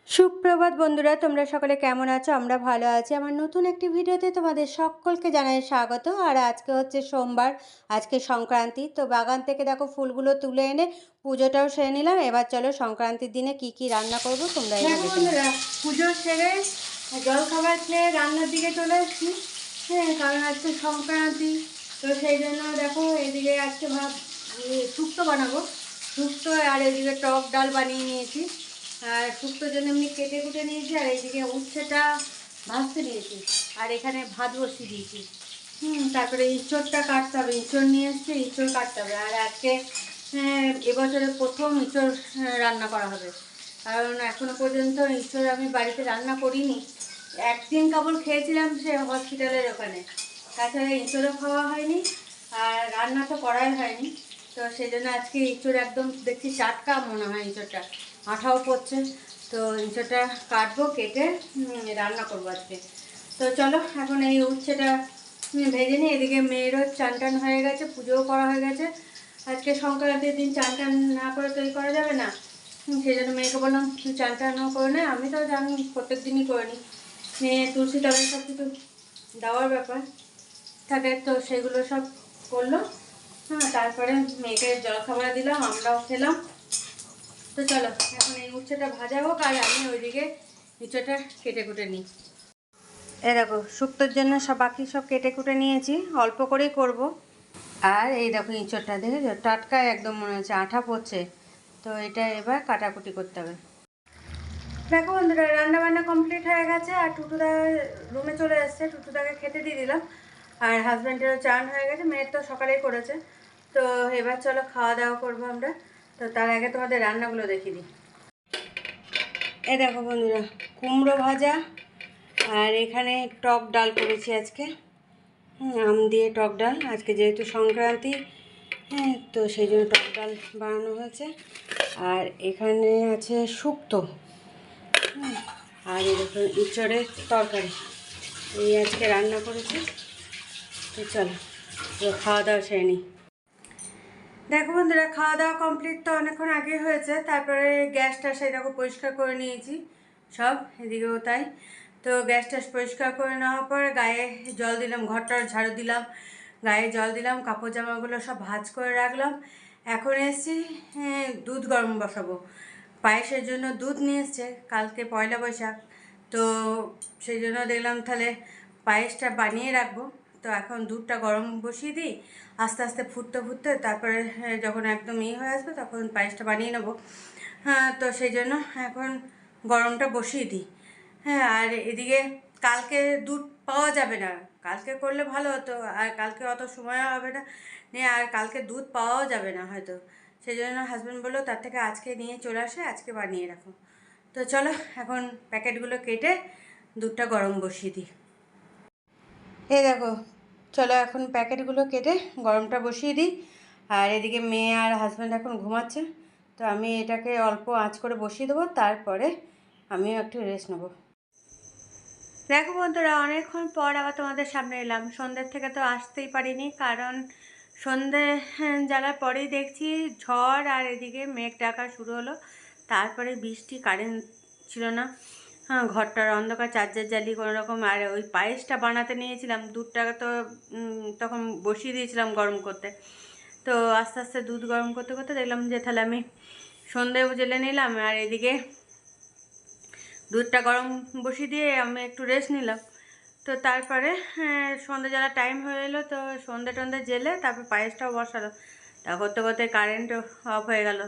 সুপ্রভাত বন্ধুরা, তোমরা সকলে কেমন আছো? আমরা ভালো আছি। আমার নতুন একটি ভিডিওতে তোমাদের সকলকে জানাই স্বাগত। আর আজকে হচ্ছে সোমবার, আজকে সংক্রান্তি। তো বাগান থেকে দেখো ফুলগুলো তুলে এনে পুজোটাও সেরে নিলাম। এবার চলো সংক্রান্তির দিনে কি কি রান্না করব তোমরা এবার দেখো বন্ধুরা, পুজো সেরে জল খাবার খেয়ে রান্নার দিকে চলে এসেছি। হ্যাঁ, কারণ আজকে সংক্রান্তি, তো সেই জন্য দেখো এদিকে আজকে শুক্তো বানাবো। শুক্তো আর এদিকে টক ডাল বানিয়ে নিয়েছি। আর শুক্তোর জন্য এমনি কেটে কুটে নিয়েছি, আর এইদিকে উচ্ছেটা ভাজতে নিয়েছি, আর এখানে ভাত বসিয়ে দিয়েছি। তারপরে ইঁচড়টা কাটতে হবে, ইঁচড় নিয়ে এসছে, ইঁচড় কাটতে হবে। আর আজকে এবছরের প্রথম ইঁচড় রান্না করা হবে, কারণ এখনো পর্যন্ত ইঁচড় আমি বাড়িতে রান্না করিনি। একদিন কেবল খেয়েছিলাম সে হসপিটালের ওখানে, তাছাড়া ইঁচড়ও খাওয়া হয়নি আর রান্না তো করাই হয়নি। তো সেই জন্য আজকে ইঁচড় একদম দেখছি টাটকা মনে হয়, ইঁচড়টা আঠাও পড়ছে। তো ইঁচড়টা কাটবো, কেটে রান্না করবো আজকে। তো চলো এখন এই উচ্ছেটা ভেজে নিই। এদিকে মেয়েরও চান টান হয়ে গেছে, পুজোও করা হয়ে গেছে। আজকে সংক্রান্তির দিন চান টান না করে তৈরি করা যাবে না, সেই জন্য মেয়েকে বললাম তুই চান টানও করে নে। আমি তো জানি প্রত্যেক দিনই করে নিই, মেয়ে তুলসী তলায় সব কিছু দেওয়ার ব্যাপার থাকে, তো সেগুলো সব করলো। তারপরে মেয়েকে জলখাবার দিলাম, আমরাও খেলাম। তো চলো এখন এই উচ্ছেটা ভাজা হোক, আর আমি ওইদিকে ইঁচড়টা কেটে কুটে নিই। এই দেখো শুক্তোর জন্য বাকি সব কেটে কুটে নিয়েছি, অল্প করেই করব। আর এই দেখো ইঁচড়টা দেখেছো, টাটকা একদম মনে হচ্ছে, আঠা পড়ছে। তো এটা এবার কাটাকুটি করতে হবে। দেখো বন্ধুরা, রান্না বান্না কমপ্লিট হয়ে গেছে, আর টুটুদা রুমে চলে এসছে, টুটুদাকে খেতে দিয়ে দিলাম। আর হাজব্যান্ডেরও চান হয়ে গেছে, মেয়ের তো সকালেই করেছে। তো এবার চলো খাওয়া দাওয়া করবো আমরা। তো তার আগে তোমাদের রান্নাগুলো দেখিয়ে দিই। এ দেখো বন্ধুরা, কুমড়ো ভাজা, আর এখানে টক ডাল করেছি আজকে। আম দিয়ে টক ডাল, আজকে যেহেতু সংক্রান্তি, তো সেই জন্য টক ডাল বানানো হয়েছে। আর এখানে আছে শুক্তো, আর এই দেখুন ইঁচড়ের তরকারি, এই আজকে রান্না করেছি। তো চলো খাওয়া দাওয়া সেরে নিই। দেখো বন্ধুরা, খাওয়া দাওয়া কমপ্লিট তো অনেকক্ষণ আগে হয়েছে। তারপরে গ্যাসটা সেই দেখো পরিষ্কার করে নিয়েছি সব, এদিকেও তাই। তো গ্যাসটা পরিষ্কার করে নেওয়ার পর গায়ে জল দিলাম, ঘরটার ঝাড়ু দিলাম, গায়ে জল দিলাম, কাপড় জামাগুলো সব ভাঁজ করে রাখলাম। এখন এসছি দুধ গরম বসাবো। পায়েসের জন্য দুধ নিয়ে এসছে, কালকে পয়লা বৈশাখ, তো সেই জন্য দেখলাম তাহলে পায়েসটা বানিয়ে রাখবো। তো এখন দুধটা গরম বসিয়ে দিই, আস্তে আস্তে ফুটতে ফুটতে তারপরে যখন একদম হয়ে আসবে তখন পায়েসটা বানিয়ে নেবো। তো সেই জন্য এখন গরমটা বসিয়ে দিই। আর এদিকে কালকে দুধ পাওয়া যাবে না, কালকে করলে ভালো হতো, আর কালকে অত সময় হবে না, আর কালকে দুধ পাওয়াও যাবে না হয়তো। সেই জন্য হাজব্যান্ড বললো তার থেকে আজকে নিয়ে চলে আসে, আজকে বানিয়ে রাখো। তো চলো এখন প্যাকেটগুলো কেটে দুধটা গরম বসিয়ে দিই। এই দেখো, চলো এখন প্যাকেটগুলো কেটে গরমটা বসিয়ে দিই। আর এদিকে মেয়ে আর হাজব্যান্ড এখন ঘুমাচ্ছে, তো আমি এটাকে অল্প আঁচ করে বসিয়ে দেবো, তারপরে আমিও একটু রেস্ট নেবো। দেখো বন্ধুরা, অনেকক্ষণ পর আবার তোমাদের সামনে এলাম। সন্ধ্যের থেকে তো আসতেই পারিনি, কারণ সন্ধ্যে জ্বালার পরেই দেখছি ঝড়, আর এদিকে মেঘ ডাকা শুরু হলো। তারপরে বৃষ্টি, কারেন্ট ছিল না। ঘরটার অন্ধকার, চার্জার জ্বালিয়ে কোনো রকম। আর ওই পায়েসটা বানাতে নিয়েছিলাম, দুধটা তো তখন বসিয়ে দিয়েছিলাম গরম করতে। তো আস্তে আস্তে দুধ গরম করতে করতে দেখলাম যে তাহলে আমি সন্ধ্যেও জেলে নিলাম, আর এদিকে দুধটা গরম বসিয়ে দিয়ে আমি একটু রেস্ট নিলাম। তো তারপরে সন্ধ্যে জ্বালা টাইম হয়ে এলো, তো সন্ধ্যে টন্ধে জেলে তারপর পায়েসটাও বসালো। তা করতে করতে কারেন্ট অফ হয়ে গেল।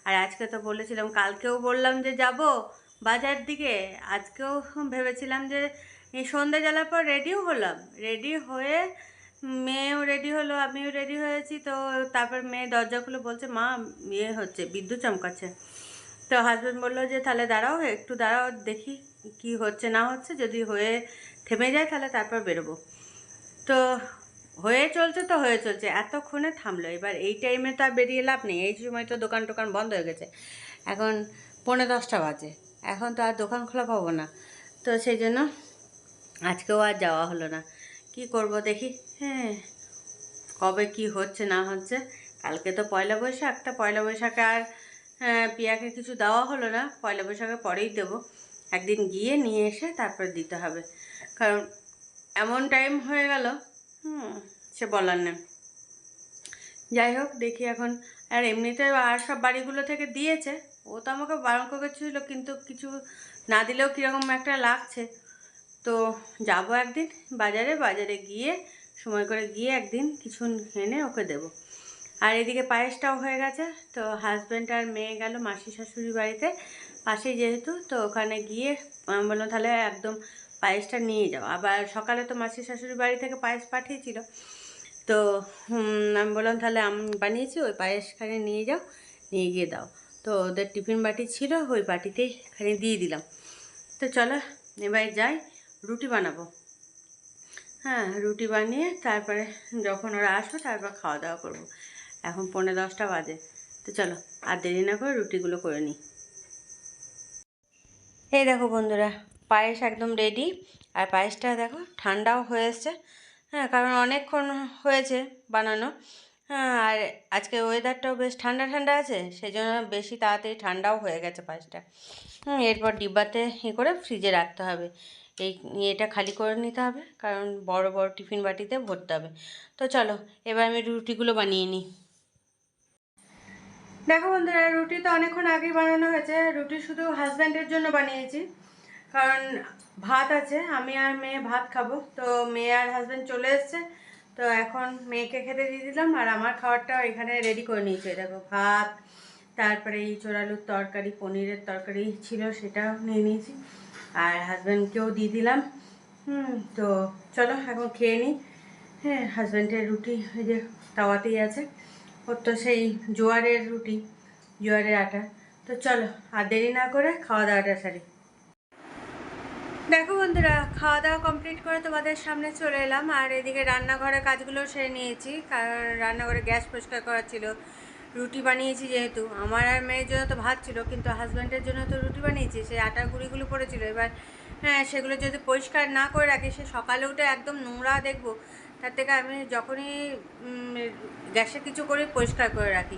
আর আজকে তো বলেছিলাম, কালকেও বললাম যে যাব বাজার দিকে, আজকেও ভেবেছিলাম যে এই সন্ধ্যে জ্বালার পর রেডিও হলাম, রেডি হয়ে মেয়েও রেডি হলো, আমিও রেডি হয়েছি। তো তারপর মেয়ে দরজা খুলে বলছে মা হচ্ছে, বিদ্যুৎ চমকাচ্ছে। তো হাজব্যান্ড বললো যে তাহলে দাঁড়াও, একটু দাঁড়াও, দেখি কি হচ্ছে না হচ্ছে, যদি হয়ে থেমে যায় তাহলে তারপর বেরোবো। তো হয়ে চলছে, তো হয়ে চলছে, এতক্ষণে থামলো। এবার এই টাইমে তো আর বেরিয়ে লাভ নেই, এই সময় তো দোকান টোকান বন্ধ হয়ে গেছে, এখন 9:45 বাজে, এখন তো আর দোকান খোলা পাবো না। তো সেই জন্য আজকেও আর যাওয়া হলো না। কি করব দেখি, কবে কি হচ্ছে না হচ্ছে। কালকে তো পয়লা বৈশাখ, পয়লা বৈশাখে আর পিয়াকে কিছু দেওয়া হলো না, পয়লা বৈশাখের পরেই দেবো। একদিন গিয়ে নিয়ে এসে তারপর দিতে হবে, কারণ এমন টাইম হয়ে গেল সে বলার নেই। যাই হোক দেখি এখন। আর এমনিতে আর সব বাড়িগুলো থেকে দিয়েছে, ও তো আমাকে বারণ করেছিল, কিন্তু কিছু না দিলেও কীরকম একটা লাগছে। তো যাব একদিন বাজারে গিয়ে সময় করে গিয়ে একদিন কিছু এনে ওকে দেব। আর এদিকে পায়েসটাও হয়ে গেছে। তো হাজব্যান্ড আর মেয়ে গেল মাসি শাশুড়ি বাড়িতে, পাশেই যেহেতু, তো ওখানে গিয়ে আমি বললাম তাহলে একদম পায়েসটা নিয়ে যাও। আবার সকালে তো মাসি শাশুড়ি বাড়ি থেকে পায়েস পাঠিয়েছিল, তো আমি বললাম তাহলে আমি বানিয়েছি, ওই পায়েসখানে নিয়ে যাও, নিয়ে গিয়ে দাও। তো ওদের টিফিন বাটি ছিল, ওই বাটিতেই খানি দিয়ে দিলাম। তো চলো এবার যাই, রুটি বানাবো। হ্যাঁ, রুটি বানিয়ে তারপরে যখন ওরা আসবে তারপর খাওয়া দাওয়া করবো। এখন 9:45 বাজে। তো চলো আর দেরি না করে রুটিগুলো করে নিই। এই দেখো বন্ধুরা, পায়েস একদম রেডি। আর পায়েসটা দেখো ঠান্ডাও হয়ে এসছে। হ্যাঁ, কারণ অনেকক্ষণ হয়েছে বানানো। হ্যাঁ, আর আজকে ওয়েদারটাও বেশ ঠান্ডা ঠান্ডা আছে, সেই জন্য বেশি তাড়াতাড়ি ঠান্ডাও হয়ে গেছে পায়েসটা। এরপর ডিব্বাতে করে ফ্রিজে রাখতে হবে। এই এটা খালি করে নিতে হবে, কারণ বড় বড় টিফিন বাটিতে ভরতে হবে। তো চলো এবার আমি রুটিগুলো বানিয়ে নিই। দেখো বন্ধুরা, রুটি তো অনেকক্ষণ আগেই বানানো হয়েছে। রুটি শুধু হাজব্যান্ডের জন্য বানিয়েছি, কারণ ভাত আছে, আমি আর মেয়ে ভাত খাবো। তো মেয়ে আর হাজব্যান্ড চলে এসছে, তো এখন মেয়েকে খেতে দিয়ে দিলাম, আর আমার খাবারটাও এখানে রেডি করে নিয়েছে। দেখো ভাত, তারপরে এই চোরালুর তরকারি, পনিরের তরকারি ছিল, সেটাও নিয়ে নিয়েছি, আর হাজব্যান্ডকেও দিয়ে দিলাম। তো চলো এখন খেয়ে নিই। হ্যাঁ, হাজব্যান্ডের রুটি ওই যে তাওয়াতেই আছে, ওর তো সেই জোয়ারের রুটি, জোয়ারের আটা। তো চলো আর দেরি না করে খাওয়া দাওয়াটা সারি। দেখো বন্ধুরা, খাওয়া দাওয়া কমপ্লিট করে তোমাদের সামনে চলে এলাম। আর এদিকে রান্নাঘরের কাজগুলো সেরে নিয়েছি, কারণ রান্নাঘরে গ্যাস পরিষ্কার করা ছিল। রুটি বানিয়েছি, যেহেতু আমার আর মেয়ের জন্য তো ভাত ছিল, কিন্তু হাজব্যান্ডের জন্য তো রুটি বানিয়েছি। সেই আটার গুঁড়িগুলো পড়েছিল, এবার হ্যাঁ সেগুলো যদি পরিষ্কার না করে রাখি, সে সকালে উঠে একদম নোংরা দেখবো। তার থেকে আমি যখনই গ্যাসে কিছু করি পরিষ্কার করে রাখি।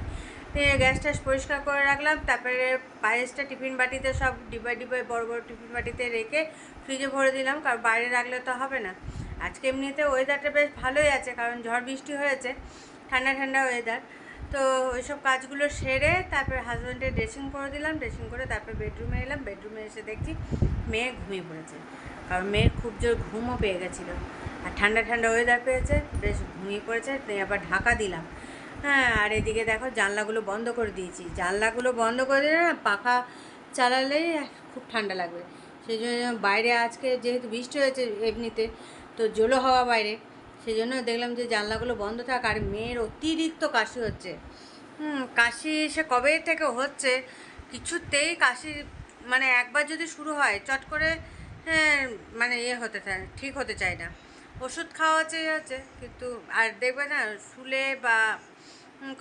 গ্যাস ট্যাস পরিষ্কার করে রাখলাম, তারপরে পায়েসটা টিফিন বাটিতে সব ডিব্বায় বড় বড় টিফিন বাটিতে রেখে ফ্রিজে ভরে দিলাম, কারণ বাইরে রাখলে তো হবে না। আজকে এমনিতে ওয়েদারটা বেশ ভালোই আছে, কারণ ঝড় বৃষ্টি হয়েছে, ঠান্ডা ঠান্ডা ওয়েদার। তো ওইসব কাজগুলো সেরে তারপরে হাজব্যান্ডের ড্রেসিং করে দিলাম, ড্রেসিং করে তারপরে বেডরুমে এলাম। বেডরুমে এসে দেখছি মেয়ে ঘুমিয়ে পড়েছে, কারণ মেয়ের খুব জোর ঘুমও পেয়ে গেছিলো, আর ঠান্ডা ঠান্ডা ওয়েদার পেয়েছে, বেশ ঘুমিয়ে পড়েছে। আবার ঢাকা দিলাম। হ্যাঁ, আর এদিকে দেখো জানলাগুলো বন্ধ করে দিয়েছি। জানলাগুলো বন্ধ করে দিলে না, পাখা চালালেই খুব ঠান্ডা লাগবে। সেই জন্য বাইরে আজকে যেহেতু বৃষ্টি হয়েছে এমনিতে, তো জোলো হাওয়া বাইরে, সেই জন্য দেখলাম যে জানলাগুলো বন্ধ থাক। আর মেয়ের অতিরিক্ত কাশি হচ্ছে। কাশি সে কবে থেকে হচ্ছে, কিছুতেই কাশি মানে একবার যদি শুরু হয় চট করে মানে ঠিক হতে চায় না। ওষুধ খাওয়া হচ্ছে, কিন্তু আর দেখবে না শুলে বা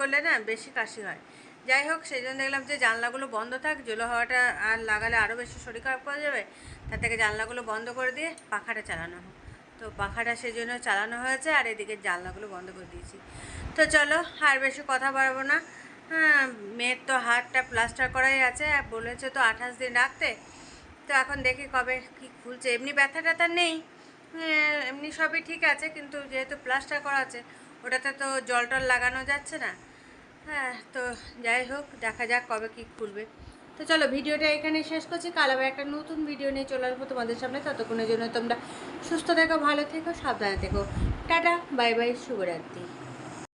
করলে না বেশি কাশি হয়। যাই হোক, সেই জন্য দেখলাম যে জানলাগুলো বন্ধ থাক, জোলো হাওয়াটা আর লাগালে আরও বেশি শরীর খারাপ করে যাবে। তার থেকে জানলাগুলো বন্ধ করে দিয়ে পাখাটা চালানো হোক। তো পাখাটা সেই জন্য চালানো হয়েছে, আর এদিকে জানলাগুলো বন্ধ করে দিয়েছি। তো চলো আর বেশি কথা বাড়াবো না। হ্যাঁ, মেয়ের তো হাতটা প্লাস্টার করাই আছে, বলেছে তো 28 দিন রাখতে। তো এখন দেখি কবে কি খুলছে। এমনি ব্যথা ট্যাথা নেই, এমনি সবই ঠিক আছে, কিন্তু যেহেতু প্লাস্টার করা আছে, ওটাতে তো জল টল লাগানো যাচ্ছে না। হ্যাঁ, তো যাই হোক, দেখা যাক কবে কি খুলবে। তো চলো ভিডিওটা এখানে শেষ করছি। কাল আবার একটা নতুন ভিডিও নিয়ে চলে আসবো তোমাদের সামনে। ততক্ষণের জন্য তোমরা সুস্থ থেকো, ভালো থেকো, সাবধানে থেকো। টাটা, বাই বাই, শুভরাত্রি।